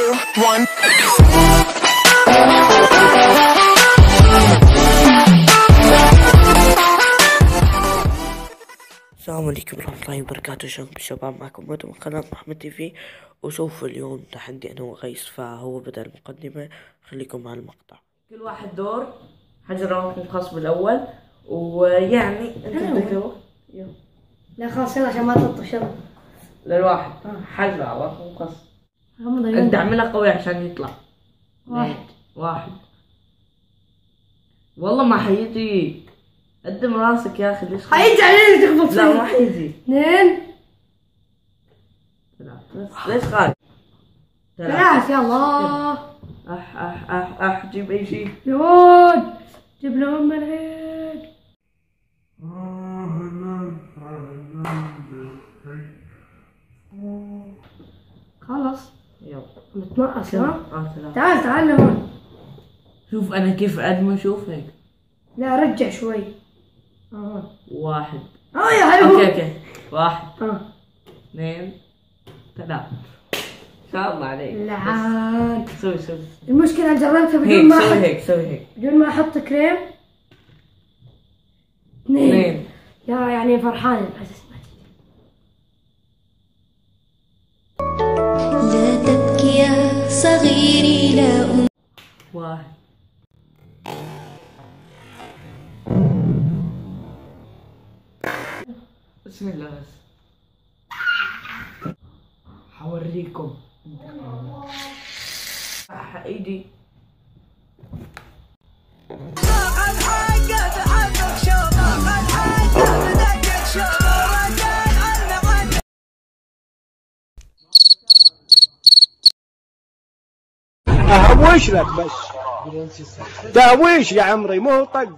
1. السلام عليكم ورحمة الله وبركاته. شلونكم الشباب؟ معكم مدو من قناة محمد تي في. وسوف اليوم تحدي أنا وغيث، فهو بدأ المقدمة. خليكم مع المقطع. كل واحد دور، حجر رمق مقص بالأول، ويعني أنت بدك تروح. لا خلاص يلا عشان ما تلطش. يلا للواحد حجر رمق مقص. أنت اعملها قوي عشان يطلع. واحد. والله ما حيجي. قدم راسك يا اخي. ليش حيجي عليك تخبط فيه؟ لا ما حيجي. 2 ليش خارج؟ 3 يلا. جيب اي شيء. يود جيب لهم من هيك. خلص يلا نتنقص. ها تعال لهون. شوف انا كيف قد ما اشوف هيك. لا رجع شوي. واحد. يا حلو. اوكي 1 2 3. ان شاء الله عليك. لعان. سوي المشكلة جربتها بدون ما سوي هيك بدون ما احط كريم. 2. لا يعني فرحان الحسس. لا تبكي يا صغيري لا 1. بسم الله. بس حوريكم ايدي. اهوش لك بس تهويش يا عمري مو طق.